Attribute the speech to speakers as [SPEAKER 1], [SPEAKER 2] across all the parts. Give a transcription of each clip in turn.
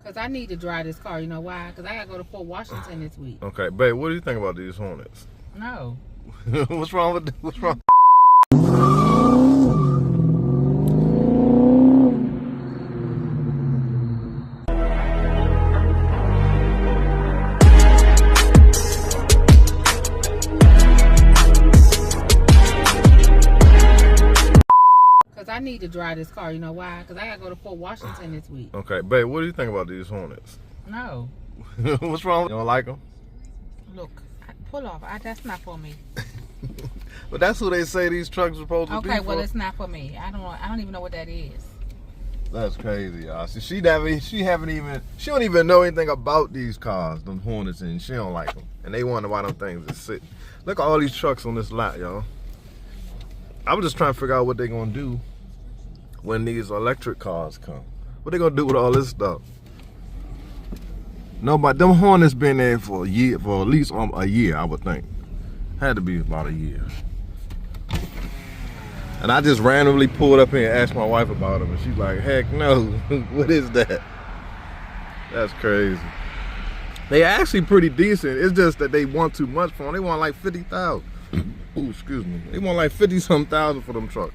[SPEAKER 1] Because I need to drive this car. You know why? Because I got to go to Fort Washington this week.
[SPEAKER 2] Okay, babe, what do you think about these Hornets?
[SPEAKER 1] No.
[SPEAKER 2] What's wrong with what's wrong?
[SPEAKER 1] I need to drive this car. You know why? Because I got to go to Fort Washington this week.
[SPEAKER 2] Okay, babe, what do you think about these Hornets?
[SPEAKER 1] No.
[SPEAKER 2] What's wrong? You don't like them?
[SPEAKER 1] Look, pull off. That's not for me.
[SPEAKER 2] But that's who they say these trucks are supposed to be.
[SPEAKER 1] Okay, well, it's not for me. I don't even know what that is.
[SPEAKER 2] That's crazy, y'all. See, she don't even know anything about these cars, them Hornets, and she don't like them. And they wonder why them things is sitting. Look at all these trucks on this lot, y'all. I was just trying to figure out what they're gonna do when these electric cars come. What they gonna do with all this stuff? No, but them Hornets been there for a year, for at least a year, I would think. Had to be about a year. And I just randomly pulled up here and asked my wife about them, and she's like, heck no, what is that? That's crazy. They actually pretty decent. It's just that they want too much for them. They want like 50,000. Ooh, excuse me. They want like 50-something thousand for them trucks.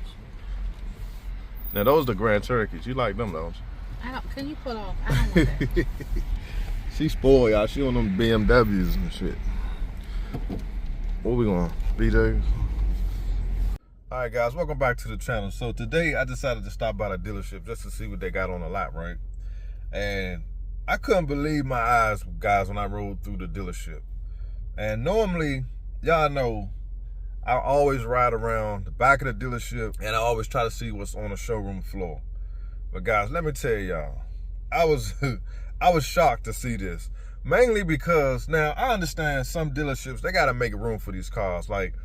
[SPEAKER 2] Now those are the Grand Cherokees. You like them, don't you?
[SPEAKER 1] Can you pull off? I don't want that.
[SPEAKER 2] She spoiled, y'all. She on them BMWs and shit. Where we going? BJ's? Alright guys, welcome back to the channel. So today I decided to stop by the dealership just to see what they got on the lot, right? And I couldn't believe my eyes, guys, when I rode through the dealership. And normally, y'all know, I always ride around the back of the dealership and I always try to see what's on the showroom floor. But guys, let me tell y'all, I was shocked to see this. Mainly because now I understand some dealerships, they gotta make room for these cars. Like,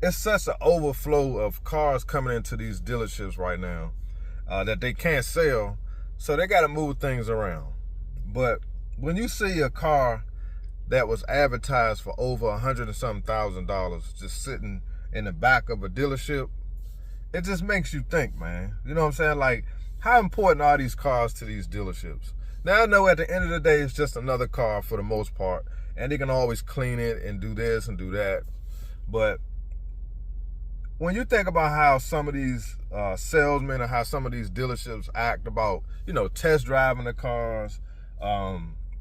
[SPEAKER 2] it's such an overflow of cars coming into these dealerships right now that they can't sell. So they gotta move things around. But when you see a car that was advertised for over $100 and something thousand just sitting in the back of a dealership, it just makes you think, man. You know what I'm saying? Like, how important are these cars to these dealerships? Now I know at the end of the day, it's just another car for the most part, and they can always clean it and do this and do that. But when you think about how some of these salesmen or how some of these dealerships act about, you know, test driving the cars,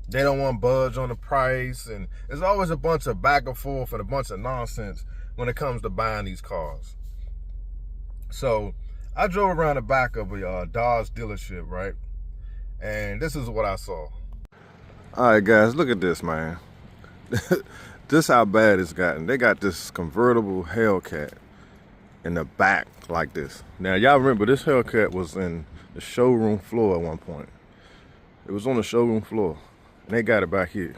[SPEAKER 2] they don't want to budge on the price, and there's always a bunch of back and forth and a bunch of nonsense when it comes to buying these cars. So I drove around the back of a Dodge dealership, right? And this is what I saw. All right, guys, look at this, man. This how bad it's gotten. They got this convertible Hellcat in the back like this. Now, y'all remember this Hellcat was in the showroom floor at one point. It was on the showroom floor. And they got it back here.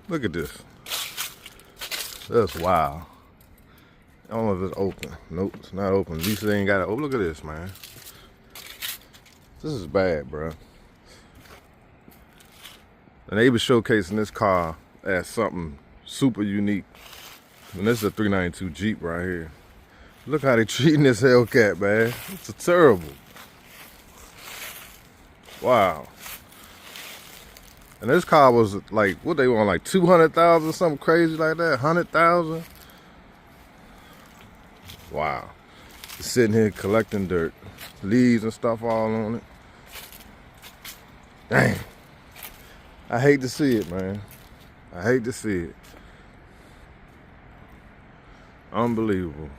[SPEAKER 2] Look at this. That's wild. I don't know if it's open. Nope, it's not open. At least they ain't got it. Oh, look at this, man. This is bad, bro. And they was showcasing this car as something super unique. And this is a 392 Jeep right here. Look how they treating this Hellcat, man. It's terrible. Wow. And this car was like, what they want, like 200,000, something crazy like that, 100,000. Wow. It's sitting here collecting dirt, leaves and stuff all on it. Dang. I hate to see it, man. I hate to see it. Unbelievable.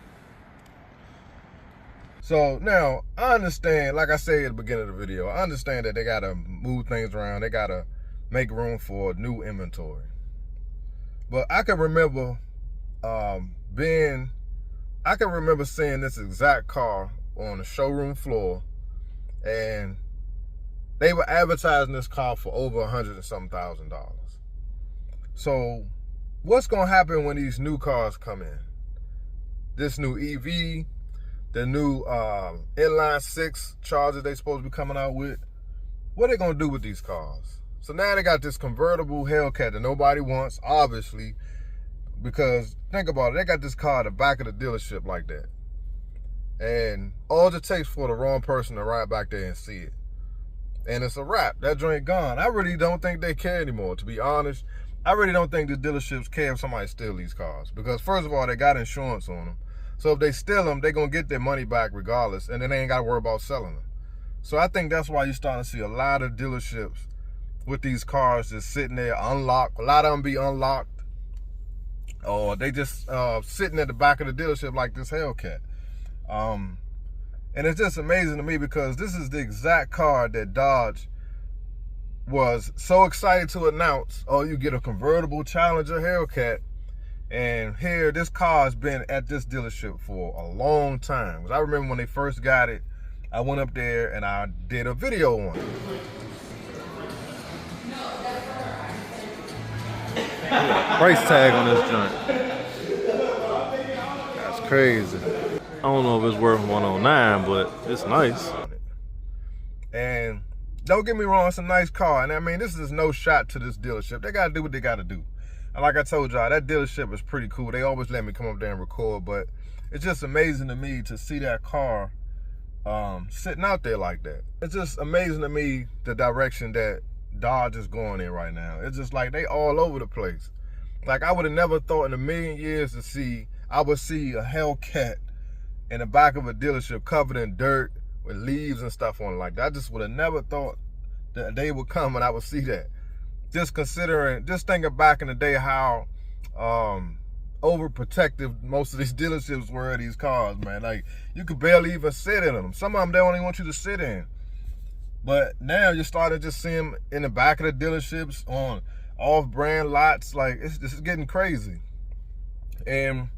[SPEAKER 2] So now I understand, like I said at the beginning of the video, I understand that they gotta move things around. They gotta make room for new inventory. But I can remember seeing this exact car on the showroom floor, and they were advertising this car for over $100 and something thousand. So what's gonna happen when these new cars come in? This new EV, the new inline 6 Charger they supposed to be coming out with. What are they gonna do with these cars? So now they got this convertible Hellcat that nobody wants, obviously, because think about it, they got this car at the back of the dealership like that. And all it takes for the wrong person to ride back there and see it. and it's a wrap. That joint gone. I really don't think they care anymore, to be honest. I really don't think the dealerships care if somebody steals these cars, because first of all, they got insurance on them. So if they steal them, they're going to get their money back regardless, and then they ain't got to worry about selling them. So I think that's why you're starting to see a lot of dealerships with these cars just sitting there unlocked. A lot of them be unlocked, or they just sitting at the back of the dealership like this Hellcat. And it's just amazing to me, because this is the exact car that Dodge was so excited to announce. Oh, you get a convertible Challenger Hellcat. And here, this car has been at this dealership for a long time. Because I remember when they first got it, I went up there and I did a video on it. Price tag on this joint. That's crazy. I don't know if it's worth 109, but it's nice. And don't get me wrong, it's a nice car. And I mean, this is no shot to this dealership. They gotta do what they gotta do. And like I told y'all, that dealership is pretty cool. They always let me come up there and record, but it's just amazing to me to see that car sitting out there like that. It's just amazing to me the direction that Dodge is going in right now. It's just like they all over the place. Like, I would have never thought in a million years I would see a Hellcat in the back of a dealership covered in dirt with leaves and stuff on it like that. I just would have never thought that a day would come and I would see that. Just thinking back in the day how overprotective most of these dealerships were of these cars, man. Like, you could barely even sit in them. Some of them, they don't even want you to sit in. But now you're starting to just see them in the back of the dealerships on off-brand lots. Like, this is getting crazy. And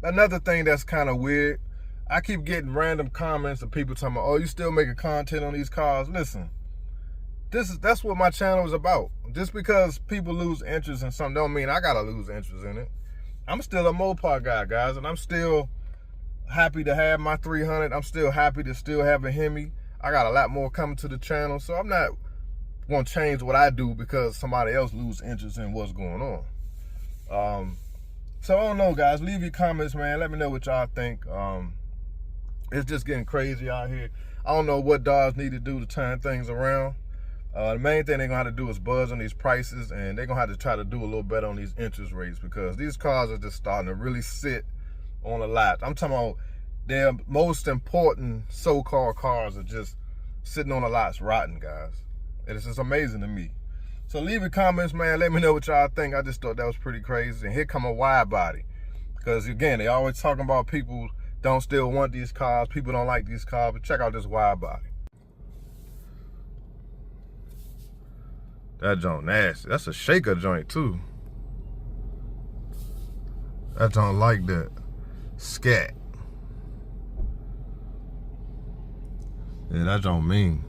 [SPEAKER 2] another thing that's kind of weird, I keep getting random comments of people talking about, oh, you still making content on these cars? Listen, that's what my channel is about. Just because people lose interest in something don't mean I gotta lose interest in it. I'm still a Mopar guy, guys, and I'm still happy to have my 300. I'm still happy to still have a Hemi. I got a lot more coming to the channel, so I'm not gonna change what I do because somebody else lose interest in what's going on. So I don't know, guys. Leave your comments, man. Let me know what y'all think. It's just getting crazy out here. I don't know what Dodge need to do to turn things around. The main thing they're gonna have to do is buzz on these prices, and they're gonna have to try to do a little better on these interest rates, because these cars are just starting to really sit on the lot. I'm talking about their most important so-called cars are just sitting on the lots rotten, guys. And it's just amazing to me. So leave your comments, man. Let me know what y'all think. I just thought that was pretty crazy. And here come a wide body, because again, they always talking about people don't still want these cars, people don't like these cars, but check out this wide body. That joint nasty. That's a shaker joint too. That joint like that. Scat. Yeah, that joint mean.